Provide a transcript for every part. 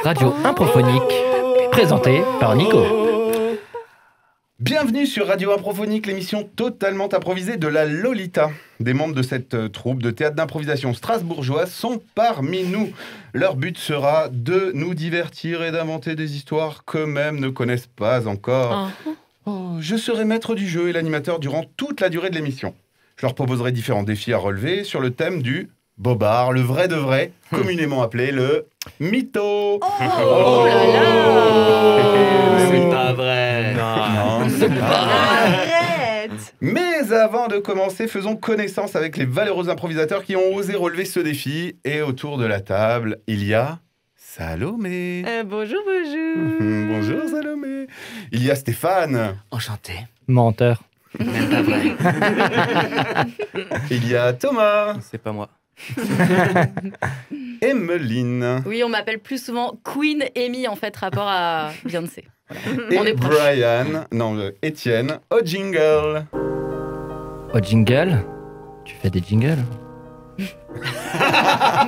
Radio Improphonique, présentée par Nico. Bienvenue sur Radio Improphonique, l'émission totalement improvisée de la Lolita. Des membres de cette troupe de théâtre d'improvisation strasbourgeoise sont parmi nous. Leur but sera de nous divertir et d'inventer des histoires qu'eux-mêmes ne connaissent pas encore. Je serai maître du jeu et l'animateur durant toute la durée de l'émission. Je leur proposerai différents défis à relever sur le thème du bobard, le vrai de vrai, communément appelé le mytho. Oh là là. C'est pas vrai. Non, c'est pas vrai. Arrête. Mais avant de commencer, faisons connaissance avec les valeureux improvisateurs qui ont osé relever ce défi. Et autour de la table, il y a Salomé. Bonjour, bonjour. Bonjour Salomé. Il y a Stéphane. Enchanté. Menteur. Même pas vrai. Il y a Thomas. C'est pas moi. Emeline. Oui, on m'appelle plus souvent Queen Amy, en fait, rapport à Beyoncé. Et On est proche. Étienne, au jingle. Au jingle, tu fais des jingles?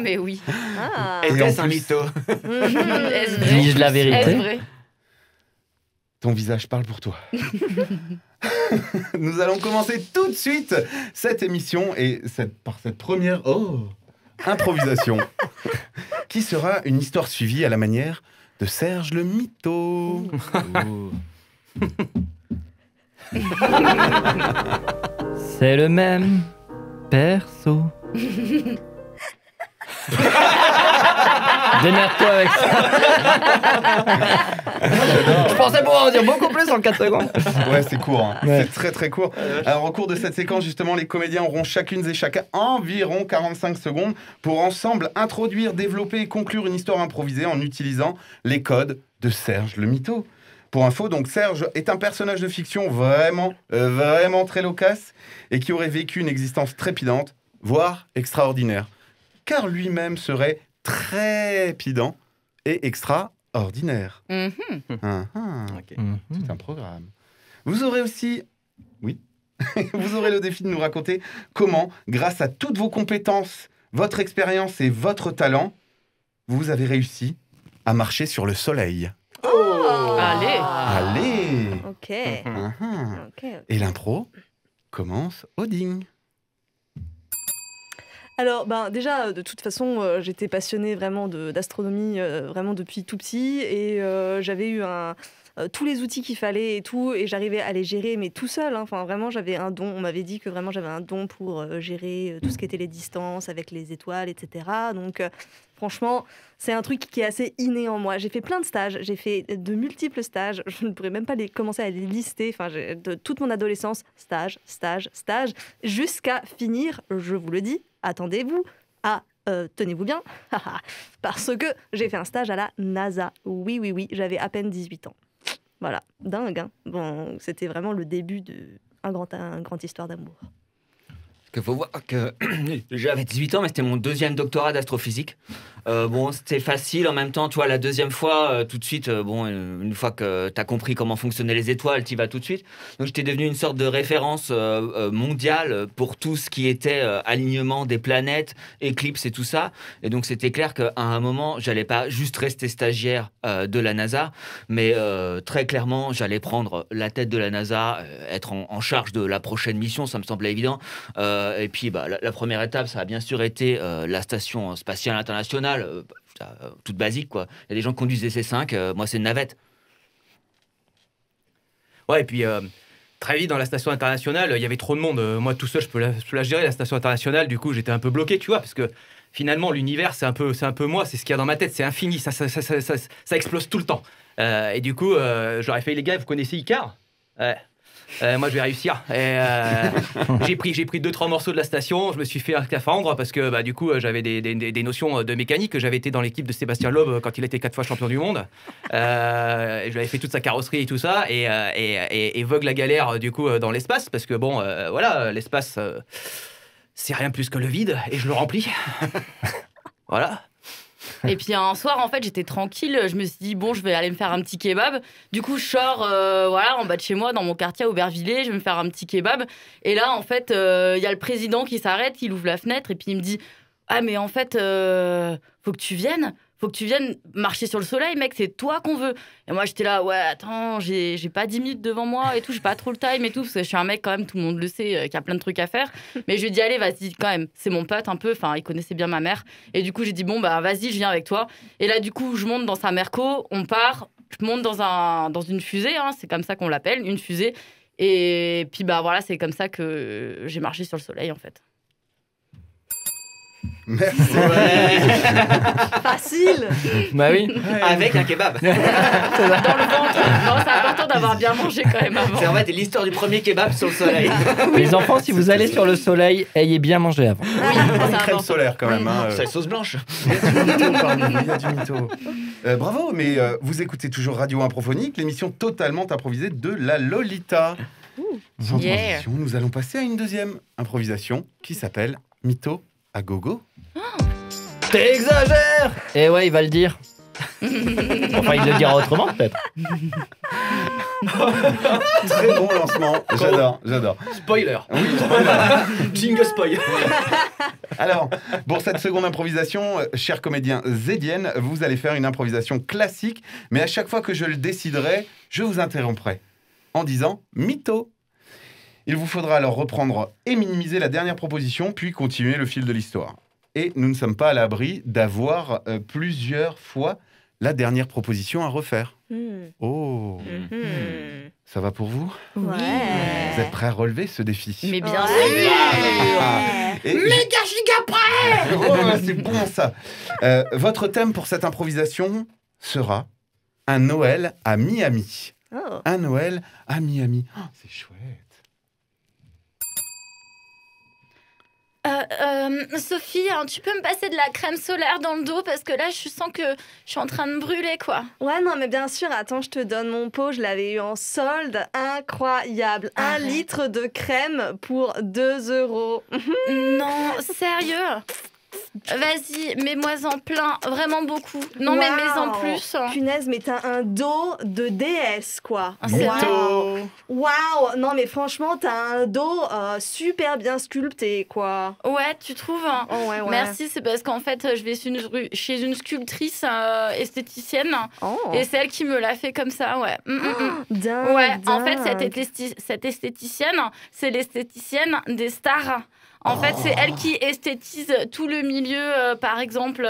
Mais oui. Ah. Et en Est-ce un plus, mytho? Est-ce vrai? Dis-je la Est-ce vérité? vrai? ton visage parle pour toi. Nous allons commencer tout de suite cette émission et par cette première improvisation qui sera une histoire suivie à la manière de Serge le Mytho. C'est le même perso. Démerde-toi avec ça. Je pensais pouvoir en dire beaucoup plus en 4 secondes. Ouais, c'est court. Hein. Ouais. C'est très très court. Alors au cours de cette séquence, justement, les comédiens auront chacune et chacun environ 45 secondes pour ensemble introduire, développer et conclure une histoire improvisée en utilisant les codes de Serge le Mytho. Pour info, donc Serge est un personnage de fiction vraiment très loquace et qui aurait vécu une existence trépidante, voire extraordinaire. Car lui-même serait très pédant et extraordinaire. Mhm. Okay. C'est un programme. Vous aurez aussi... Oui. Vous aurez le défi de nous raconter comment, grâce à toutes vos compétences, votre expérience et votre talent, vous avez réussi à marcher sur le soleil. Allez. Allez. Ok. Ok. Et l'impro commence au ding. Alors, déjà, de toute façon, j'étais passionnée vraiment d'astronomie vraiment depuis tout petit et j'avais eu tous les outils qu'il fallait et tout, et j'arrivais à les gérer, mais tout seul. Hein. Enfin, vraiment, j'avais un don. On m'avait dit que vraiment j'avais un don pour gérer tout ce qui était les distances avec les étoiles, etc. Donc, franchement, c'est un truc qui est assez inné en moi. J'ai fait plein de stages, j'ai fait de multiples stages. Je ne pourrais même pas commencer à les lister. Enfin, de toute mon adolescence, stage, jusqu'à finir, je vous le dis, attendez-vous à... tenez-vous bien, parce que j'ai fait un stage à la NASA. Oui, j'avais à peine 18 ans. Voilà, dingue. Hein. Bon, c'était vraiment le début d'un grand histoire d'amour. Parce qu'il faut voir que j'avais 18 ans, mais c'était mon deuxième doctorat d'astrophysique. Bon, c'était facile en même temps, tu vois, la deuxième fois, tout de suite, une fois que tu as compris comment fonctionnaient les étoiles, tu y vas tout de suite. Donc j'étais devenu une sorte de référence mondiale pour tout ce qui était alignement des planètes, éclipses et tout ça. Et donc c'était clair qu'à un moment, j'allais pas juste rester stagiaire de la NASA, mais très clairement, j'allais prendre la tête de la NASA, être en charge de la prochaine mission, ça me semblait évident. Et puis, la première étape, ça a bien sûr été la station spatiale internationale, toute basique, quoi. Il y a des gens qui conduisent des C5, moi, c'est une navette. Ouais, et puis très vite dans la station internationale, il y avait trop de monde. Moi, tout seul, je peux la gérer, la station internationale. Du coup, j'étais un peu bloqué, tu vois, parce que finalement, l'univers, c'est un peu moi, c'est ce qu'il y a dans ma tête, c'est infini, ça explose tout le temps. Et du coup, j'aurais fait, les gars, vous connaissez Icare? Ouais. Moi, je vais réussir. Et, j'ai pris 2-3 morceaux de la station. Je me suis fait un scaphandre parce que du coup, j'avais des notions de mécanique. J'avais été dans l'équipe de Sébastien Loeb quand il était 4 fois champion du monde. Et je lui avais fait toute sa carrosserie et tout ça. Et vogue la galère du coup dans l'espace parce que voilà, l'espace, c'est rien plus que le vide et je le remplis. Voilà. Et puis un soir, en fait, j'étais tranquille. Je me suis dit, bon, je vais aller me faire un petit kebab. Du coup, je sors voilà, en bas de chez moi, dans mon quartier à Aubervilliers. Je vais me faire un petit kebab. Et là, en fait, il y a le président qui s'arrête, il ouvre la fenêtre et puis il me dit, ah, mais en fait, faut que tu viennes. Faut que tu viennes marcher sur le soleil, mec, c'est toi qu'on veut. Et moi, j'étais là, ouais, attends, j'ai pas 10 minutes devant moi et tout, j'ai pas trop le time et tout, parce que je suis un mec, quand même, tout le monde le sait, qui a plein de trucs à faire. Mais je lui ai dit, allez, vas-y, quand même, c'est mon pote un peu, enfin, il connaissait bien ma mère. Et du coup, j'ai dit, bon, bah, vas-y, je viens avec toi. Et là, du coup, je monte dans sa Merco, on part, je monte dans une fusée, hein, c'est comme ça qu'on l'appelle, une fusée. Et puis, bah, voilà, c'est comme ça que j'ai marché sur le soleil, en fait. Merci. Facile. Bah oui. Avec un kebab. Dans le ventre. Non, c'est important d'avoir bien mangé quand même avant. C'est en fait l'histoire du premier kebab sur le soleil. Les enfants, si vous allez sur le soleil, ayez bien mangé avant. Oui, Une c'est crème important. solaire quand même. Hein. C'est la sauce blanche. Il y a du mytho parmi nous, il y a du mytho. Bravo, mais vous écoutez toujours Radio Improphonique, l'émission totalement improvisée de la Lolita. Sans Yeah. transition, nous allons passer à une deuxième improvisation qui s'appelle Mytho à gogo. T'exagères. Et ouais, il va le dire. Enfin, il le dira autrement, peut-être. Très bon lancement, j'adore. Spoiler. Oui, Jingle spoil. alors, pour cette seconde improvisation, cher comédien Zedienne, vous allez faire une improvisation classique, mais à chaque fois que je le déciderai, je vous interromprai en disant mytho. Il vous faudra alors reprendre et minimiser la dernière proposition, puis continuer le fil de l'histoire. Et nous ne sommes pas à l'abri d'avoir plusieurs fois la dernière proposition à refaire. Oh, ça va pour vous? Ouais. Vous êtes prêts à relever ce défi? Mais bien sûr. Méga giga prêt. Oh, c'est bon ça. Votre thème pour cette improvisation sera un Noël à Miami. Oh. Un Noël à Miami. Oh, c'est chouette. Sophie, hein, tu peux me passer de la crème solaire dans le dos parce que là, je sens que je suis en train de brûler, quoi. Ouais, non, mais bien sûr, attends, je te donne mon pot, je l'avais eu en solde, incroyable. 1 litre de crème pour 2 €. Non, sérieux? Vas-y, mets-moi-en plein, vraiment beaucoup. Non, mais mets-en plus. Punaise, mais t'as un dos de déesse, quoi. Ah, c'est vrai. Mytho. Waouh. Non, mais franchement, t'as un dos super bien sculpté, quoi. Ouais, tu trouves? Oh, ouais. Merci, c'est parce qu'en fait, je vais chez une sculptrice esthéticienne Oh. et c'est elle qui me l'a fait comme ça, ouais. Dingue, Ouais, en fait, dingue. cette esthéticienne, c'est l'esthéticienne des stars. En fait, c'est elle qui esthétise tout le milieu, par exemple,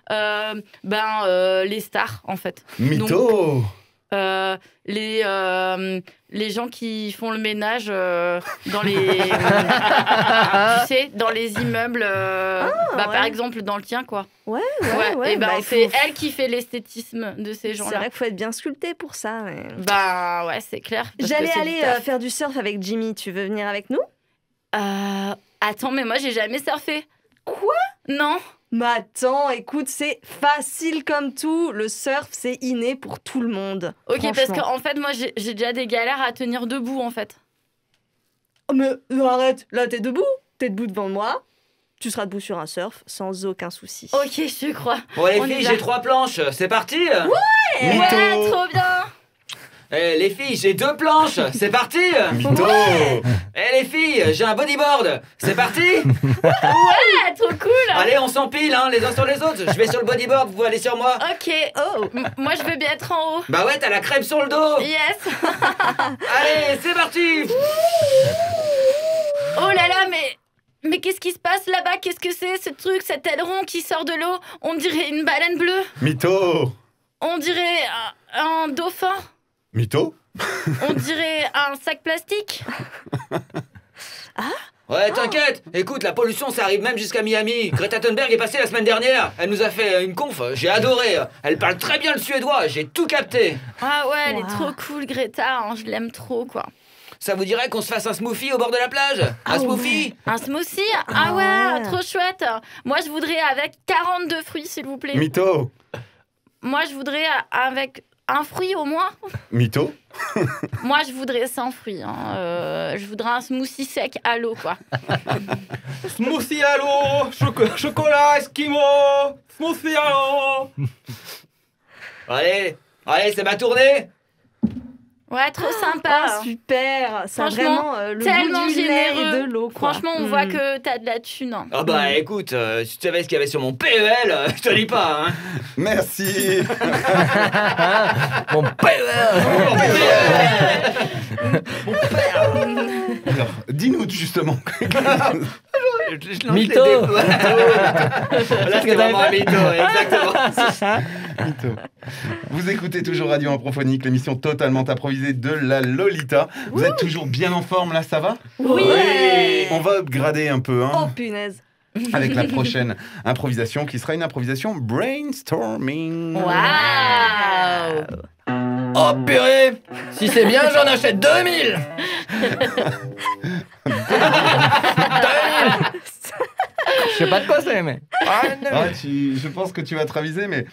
les stars, en fait. Mytho. Les gens qui font le ménage dans les tu sais, dans les immeubles par ouais. exemple dans le tien, quoi. Ouais. Et ben bah, c'est faut- elle qui fait l'esthétisme de ces C'est gens-là. vrai qu'il faut être bien sculpté pour ça. Mais... Bah ouais, c'est clair. parce que J'allais c'est du aller taf. faire du surf avec Jimmy. Tu veux venir avec nous? Attends, mais moi j'ai jamais surfé. Quoi? Non. Mais attends, écoute, c'est facile comme tout. Le surf, c'est inné pour tout le monde. Ok, parce Franchement. qu'en fait, moi j'ai déjà des galères à tenir debout, en fait. Oh, mais arrête, là t'es debout. T'es debout devant moi. Tu seras debout sur un surf sans aucun souci. Ok, je te crois. Bon les On y filles, va. j'ai 3 planches, c'est parti. Ouais, Mytho. trop bien. Les filles, j'ai 2 planches, c'est parti. Mytho. Les filles, j'ai un bodyboard, c'est parti. Ouais, trop cool. Allez, on s'empile hein, les uns sur les autres. Je vais sur le bodyboard, vous allez sur moi. Ok. Oh. Moi, je veux bien être en haut. Bah ouais, t'as la crème sur le dos. Yes. Allez, c'est parti. Oh là là, mais qu'est-ce qui se passe là-bas? Qu'est-ce que c'est, ce truc, cet aileron qui sort de l'eau? On dirait une baleine bleue. Mytho. On dirait un dauphin. Mytho. On dirait un sac plastique. Ouais, t'inquiète. Écoute, la pollution, ça arrive même jusqu'à Miami. Greta Thunberg est passée la semaine dernière. Elle nous a fait une conf. J'ai adoré. Elle parle très bien le suédois. J'ai tout capté. Ah ouais, elle est Wow. trop cool, Greta. Hein, je l'aime trop, quoi. Ça vous dirait qu'on se fasse un smoothie au bord de la plage? Un smoothie? Un smoothie? Ah ouais, trop chouette. Moi, je voudrais avec 42 fruits, s'il vous plaît. Mytho. Moi, je voudrais avec un fruit au moins. Mytho. Moi, je voudrais sans fruits. Hein. Je voudrais un smoothie sec à l'eau, quoi. Smoothie à l'eau, chocolat Eskimo, smoothie à l'eau. Allez, c'est ma tournée. Ouais, trop sympa. Super. Ça a Franchement, vraiment le tellement goût du lait et généreux. de l'eau. quoi. Franchement, on voit que t'as de la thune. Ah bah écoute, si tu savais ce qu'il y avait sur mon PEL, je te dis pas, hein. Merci. Mon père. Alors, dis-nous justement. Mytho. Là, c'est vraiment un mytho, exactement. Mytho. Vous écoutez toujours Radio Improphonique, l'émission totalement improvisée de la Lolita. Vous êtes toujours bien en forme là, ça va? Oui. On va upgrader un peu, Oh hein, punaise. avec la prochaine improvisation qui sera une improvisation brainstorming. Waouh. Oh purée. Si c'est bien, j'en achète 2000. 2000. Je sais pas de quoi c'est, mais... Je pense que tu vas te raviser, mais...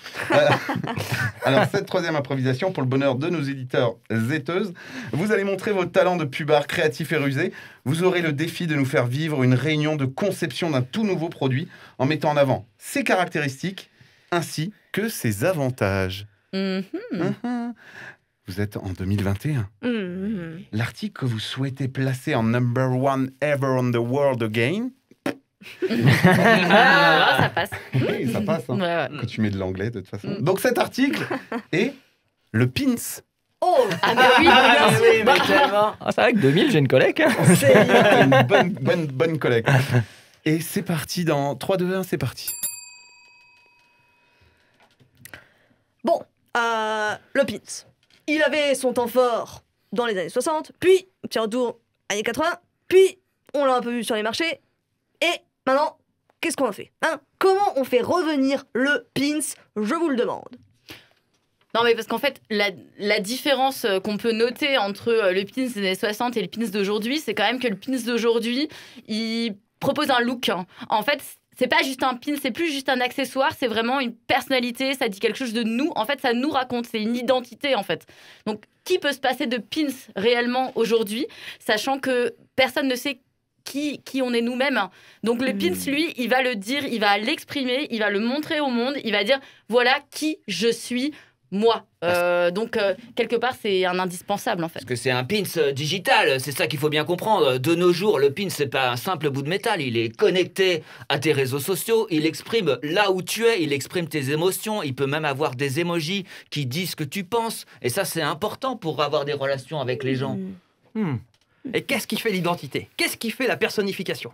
Alors, cette troisième improvisation, pour le bonheur de nos éditeurs zéteuses, vous allez montrer vos talents de pubard créatifs et rusés. Vous aurez le défi de nous faire vivre une réunion de conception d'un tout nouveau produit en mettant en avant ses caractéristiques ainsi que ses avantages. Vous êtes en 2021. L'article que vous souhaitez placer en number one ever on the world again... Ça passe. Oui, ça passe, hein. Ouais. Quand tu mets de l'anglais, de toute façon. Donc cet article est le pins. Oh. Ah bah oui, Ah, oui, mais tellement. Ah, c'est vrai que 2000, j'ai une collecte. Hein. Une bonne collecte. Et c'est parti dans 3, 2, 1, c'est parti. Bon, le Pins. Il avait son temps fort dans les années 60, puis petit retour années 80, puis on l'a un peu vu sur les marchés, et maintenant, qu'est-ce qu'on en fait, hein? Comment on fait revenir le Pins? Je vous le demande. Non, mais parce qu'en fait, la différence qu'on peut noter entre le pins des années 60 et le pins d'aujourd'hui, c'est quand même que le pins d'aujourd'hui, il propose un look. Hein. En fait, c'est pas juste un pin, c'est plus juste un accessoire, c'est vraiment une personnalité, ça dit quelque chose de nous. En fait, ça nous raconte, c'est une identité, en fait. Donc, qui peut se passer de pins réellement aujourd'hui, sachant que personne ne sait qui on est nous-mêmes. Donc le pins, lui, il va le dire, il va l'exprimer, il va le montrer au monde, il va dire, voilà qui je suis, moi. Donc, quelque part, c'est un indispensable, en fait. Parce que c'est un pins digital, c'est ça qu'il faut bien comprendre. De nos jours, le pins, c'est pas un simple bout de métal. Il est connecté à tes réseaux sociaux, il exprime là où tu es, il exprime tes émotions, il peut même avoir des emojis qui disent ce que tu penses. Et ça, c'est important pour avoir des relations avec les gens. Et qu'est-ce qui fait l'identité? Qu'est-ce qui fait la personnification?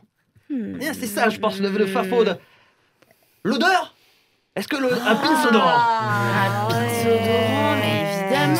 Bien, c'est ça, je pense, le fafo de... L'odeur? Est-ce que un pins odorant? Un pins odorant, mais évidemment.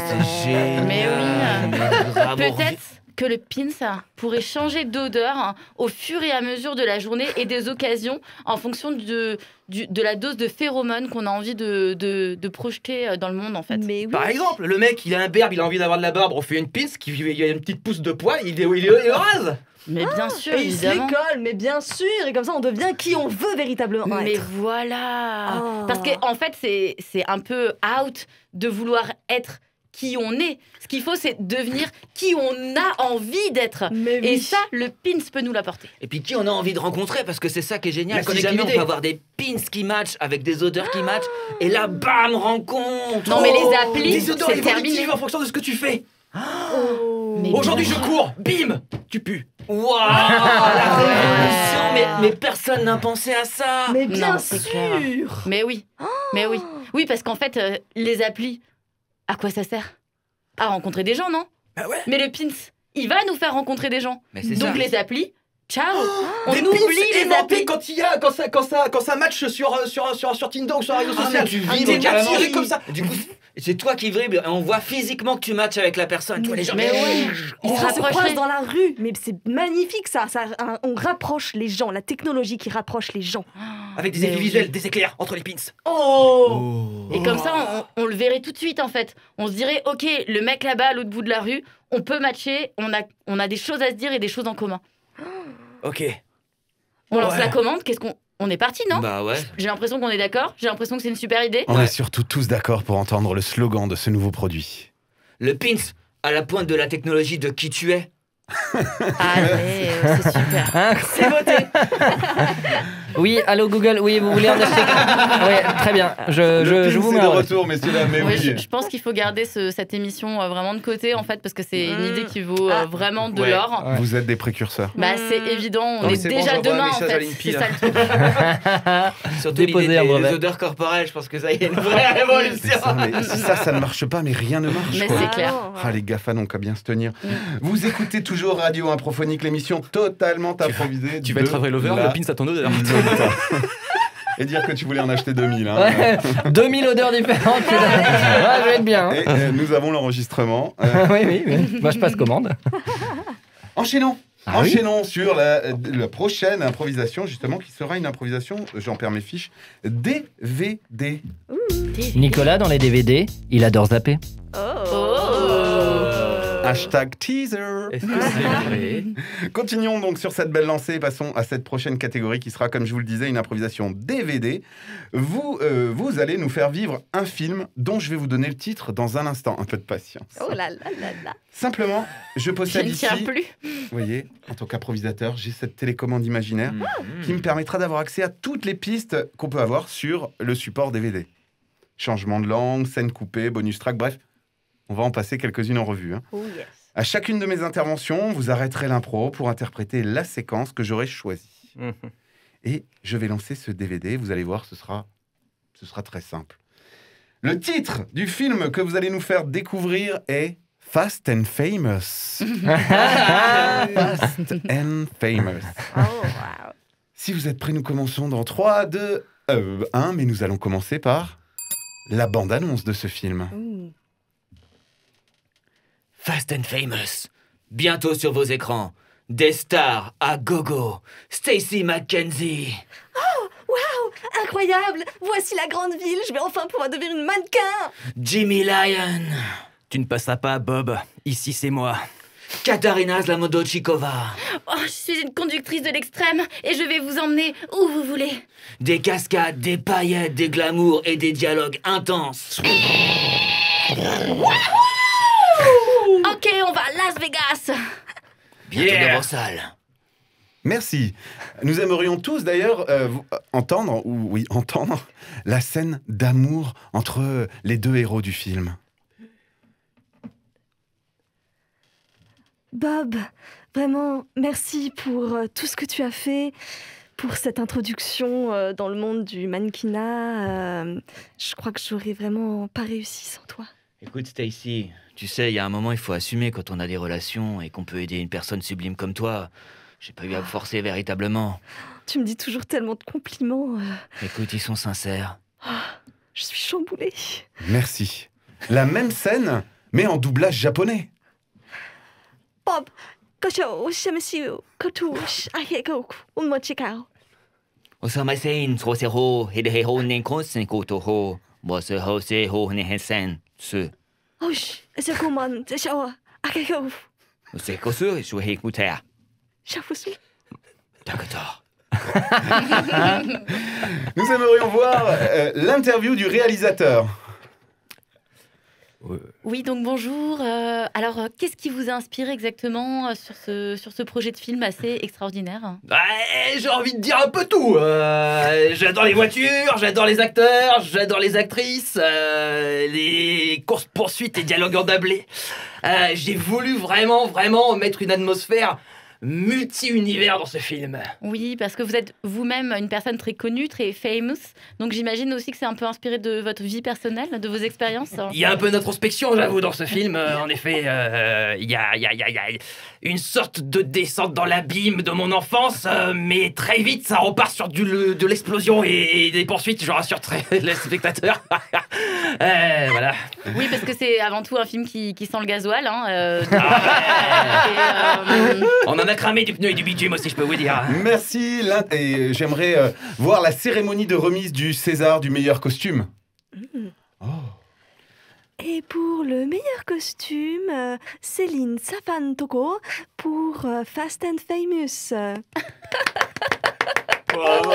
C'est génial. Mais oui. Bravo. Peut-être que le pins pourrait changer d'odeur au fur et à mesure de la journée et des occasions en fonction de la dose de phéromones qu'on a envie de projeter dans le monde, en fait. Mais oui. Par exemple, le mec, il a un berbe, il a envie d'avoir de la barbe, on fait une pins, il y a une petite pousse de poil, il le rase. Mais bien sûr, Et il se évidemment. l'école, mais bien sûr, et comme ça on devient qui on veut véritablement Mais être. voilà. Oh. Parce qu'en fait, c'est un peu out de vouloir être qui on est. Ce qu'il faut, c'est devenir qui on a envie d'être. Mais Et oui. ça, le pins peut nous l'apporter. Et puis qui on a envie de rencontrer, parce que c'est ça qui est génial. La Si jamais on connectivité. peut avoir des pins qui matchent avec des odeurs qui matchent, et là, bam, rencontre. Non, mais les applis, Des odeurs c'est terminé. évolutives en fonction de ce que tu fais. Mais Aujourd'hui, bien je cours, bim, tu pues. Waouh, la révolution, mais personne n'a pensé à ça. Mais bien Non, c'est clair. sûr. Mais oui, mais oui. Oui, parce qu'en fait, les applis, à quoi ça sert? À rencontrer des gens, non? Bah ouais. Mais le pins, il va nous faire rencontrer des gens. Mais c'est Donc ça. les applis, ciao. On Des oublie pins les aimantés applis. quand ça match sur Tinder ou sur un réseau Ah, social. mais tu Ah, vibres t'es carrément. attiré comme ça. Du coup, c'est toi qui vibres, et on voit physiquement que tu matches avec la personne. Tu vois les gens. Mais ouais. Ils On se rapproche croisent les- dans la rue, mais c'est magnifique ça, on rapproche les gens, la technologie qui rapproche les gens. Avec des Mais effets oui. visuels, des éclairs entre les pins. Et comme ça, on le verrait tout de suite en fait. On se dirait, ok, le mec là-bas à l'autre bout de la rue, on peut matcher, on a des choses à se dire et des choses en commun. Ok. On lance Ouais. la commande, on est parti, non? Bah ouais. J'ai l'impression qu'on est d'accord, j'ai l'impression que c'est une super idée. On est surtout tous d'accord pour entendre le slogan de ce nouveau produit. Le pins à la pointe de la technologie de qui tu es. Allez, c'est super. Hein C'est voté. Oui, allô Google, oui, vous voulez en acheter? Oui, très bien. Je vous C'est mets de en retour, messieurs, dames, mais Ouais, oui. je pense qu'il faut garder cette émission vraiment de côté en fait parce que c'est une idée qui vaut vraiment de Ouais. l'or. Ouais. Vous êtes des précurseurs. Bah c'est évident, on Non, mais est c'est bon, déjà j'envoie un demain en message à fait. l'INPI, C'est là. ça le truc. Surtout Déposer l'idée un des brevet. odeurs corporelles, je pense que ça y est, une vraie Mais révolution. ça ne marche pas, mais rien ne marche. Mais quoi. c'est clair. Ah, les GAFA n'ont qu'à bien se tenir. Mm. Vous écoutez toujours Radio Improphonique, l'émission totalement improvisée. Tu vas être un vrai lover, la le pins à ton odeur. Lolita. Et dire que tu voulais en acheter 2000. Hein. Ouais, 2000 odeurs différentes. Ouais, je vais être bien. Et nous avons l'enregistrement. Oui, oui. Moi, je passe commande. Enchaînons. Ah oui. Enchaînons sur la prochaine improvisation, justement, qui sera une improvisation, j'en perds mes fiches, DVD. Nicolas, dans les DVD, il adore zapper. Hashtag teaser. Est-ce que c'est vrai? Continuons donc sur cette belle lancée et passons à cette prochaine catégorie qui sera, comme je vous le disais, une improvisation DVD. Vous allez nous faire vivre un film dont je vais vous donner le titre dans un instant. Un peu de patience. Oh là là là là. Simplement, je Je possède ne ici, tiens plus. vous voyez, en tant qu'improvisateur, j'ai cette télécommande imaginaire Mhm. qui me permettra d'avoir accès à toutes les pistes qu'on peut avoir sur le support DVD. Changement de langue, scène coupée, bonus track, bref, on va en passer quelques-unes en revue. Hein. Oh yes. À chacune de mes interventions, vous arrêterez l'impro pour interpréter la séquence que j'aurai choisie. Mhm. Et je vais lancer ce DVD, vous allez voir, ce sera très simple. Le titre du film que vous allez nous faire découvrir est Fast and Famous. Fast and Famous. Oh wow. Si vous êtes prêts, nous commençons dans 3, 2, 1, mais nous allons commencer par la bande-annonce de ce film. Ouh. Fast and Famous. Bientôt sur vos écrans. Des stars à gogo. Stacey McKenzie. Incroyable. Voici la grande ville. Je vais enfin pouvoir devenir une mannequin. Jimmy Lyon. Tu ne passeras pas, Bob. Ici, c'est moi. Katarina Zlamodochikova. Oh, je suis une conductrice de l'extrême et je vais vous emmener où vous voulez. Des cascades, des paillettes, des glamours et des dialogues intenses. Ok, on va à Las Vegas. Bientôt Yeah. dans vos salles. Merci. Nous aimerions tous d'ailleurs entendre la scène d'amour entre les deux héros du film. Bob, vraiment, merci pour tout ce que tu as fait, pour cette introduction dans le monde du mannequinat. Je crois que j'aurais vraiment pas réussi sans toi. Écoute, Stacey, tu sais, il y a un moment, il faut assumer quand on a des relations et qu'on peut aider une personne sublime comme toi. J'ai pas eu à me forcer véritablement. Tu me dis toujours tellement de compliments. Écoute, ils sont sincères. Je suis chamboulée. Merci. La même scène, mais en doublage japonais. Bob, Osamasen, Trosero, Hideho, Nenko, Senkotoho, Moseho, Seho, Nehesen, Ce. Sekosu, Shuhekutea. D'accord. Nous aimerions voir l'interview du réalisateur. Oui, donc bonjour. Alors, qu'est-ce qui vous a inspiré exactement sur ce projet de film assez extraordinaire? J'ai envie de dire un peu tout. J'adore les voitures, j'adore les acteurs, j'adore les actrices, les courses-poursuites et dialogues en dablé. J'ai voulu vraiment mettre une atmosphère multi-univers dans ce film. Oui, parce que vous êtes vous-même une personne très connue, très famous. Donc j'imagine aussi que c'est un peu inspiré de votre vie personnelle, de vos expériences. Il y a un peu d'introspection, j'avoue, dans ce film. En effet, il y a une sorte de descente dans l'abîme de mon enfance, mais très vite, ça repart sur de l'explosion et des poursuites, je rassure très les spectateurs. Voilà. Oui, parce que c'est avant tout un film qui sent le gasoil. Hein, On en a cramé du pneu et du bitume aussi, je peux vous dire. Merci. Et j'aimerais voir la cérémonie de remise du César du meilleur costume. Oh. Et pour le meilleur costume, Céline Safan-Toko pour Fast and Famous. Bravo.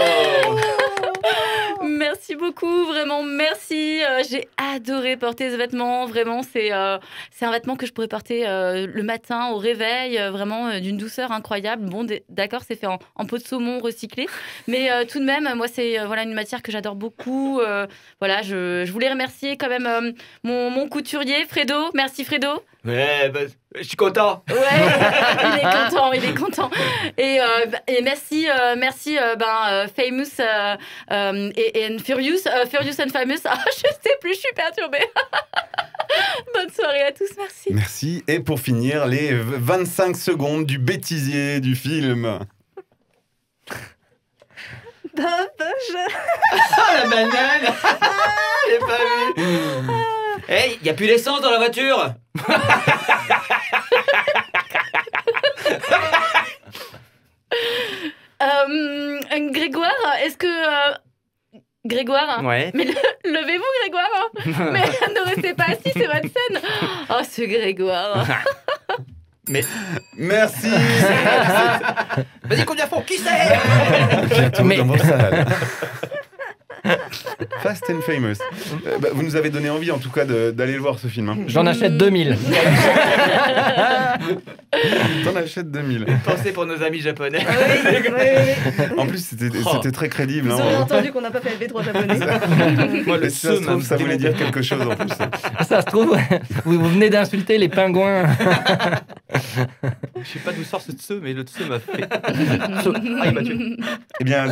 Merci beaucoup, vraiment merci. J'ai adoré porter ce vêtement. Vraiment, c'est un vêtement que je pourrais porter le matin au réveil, vraiment d'une douceur incroyable. Bon, d'accord, c'est fait en peau de saumon recyclé, mais tout de même, moi, c'est une matière que j'adore beaucoup. Voilà, je voulais remercier quand même mon couturier, Fredo. Merci, Fredo. Ouais, bah, je suis content. Ouais, il est content. Et merci, Famous et Furious and Famous. Ah, je sais plus, je suis perturbée. Bonne soirée à tous, merci. Merci. Et pour finir, les 25 secondes du bêtisier du film. La banane. J'ai pas vu. Hey, y a plus d'essence dans la voiture. Grégoire, est-ce que... Grégoire, Ouais. Mais levez-vous, Grégoire. Mais ne restez pas assis, c'est votre scène. Oh, ce Grégoire. Mais Merci. vas-y, combien font? Qui c'est? Bientôt dans votre salle. Fast and Famous. Vous nous avez donné envie en tout cas d'aller le voir ce film. Hein. J'en achète 2000. T'en achètes 2000. Pensez pour nos amis japonais. En plus, c'était très crédible. Vous hein. aurez entendu qu'on n'a pas fait LV3 japonais. Moi, Et si ça se trouve, ça voulait dire quelque chose en plus. Ça se trouve, vous venez d'insulter les pingouins. Je sais pas d'où sort ce tse, mais le tse m'a fait. Ah, il m'a tué. Eh bien,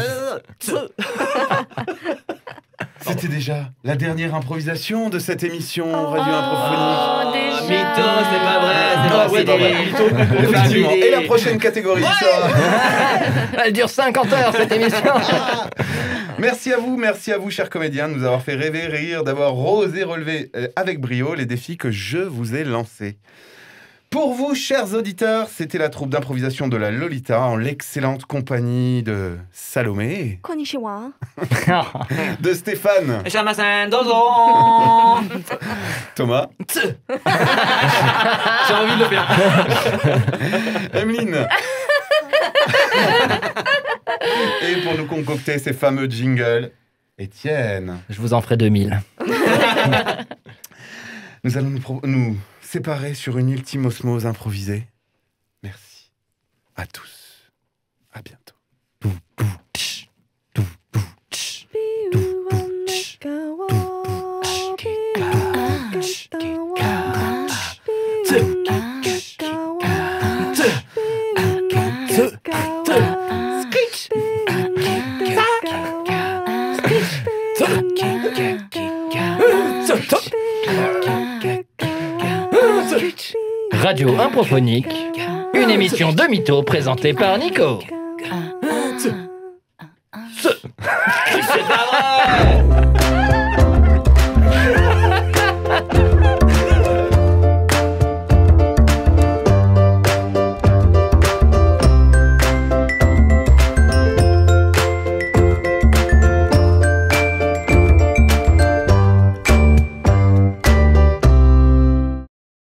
c'était déjà la dernière improvisation de cette émission Radio Improphonique. Oh, déjà. Mytho, c'est pas vrai. C'est pas vrai. Effectivement. Et la prochaine catégorie sera... Elle dure 50 heures cette émission. Merci à vous, chers comédiens, de nous avoir fait rêver, rire, d'avoir osé relever avec brio les défis que je vous ai lancés. Pour vous, chers auditeurs, c'était la troupe d'improvisation de la Lolita en l'excellente compagnie de Salomé, Konnichiwa. de Stéphane, Chamasen Dozo. Thomas, J'ai envie de le faire. Emeline. Et pour nous concocter ces fameux jingles, Étienne. Je vous en ferai 2000. Nous allons nous séparer sur une ultime osmose improvisée. Merci à tous. À bientôt. Radio Improphonique, une émission de mytho présentée par Nico. C'est pas vrai.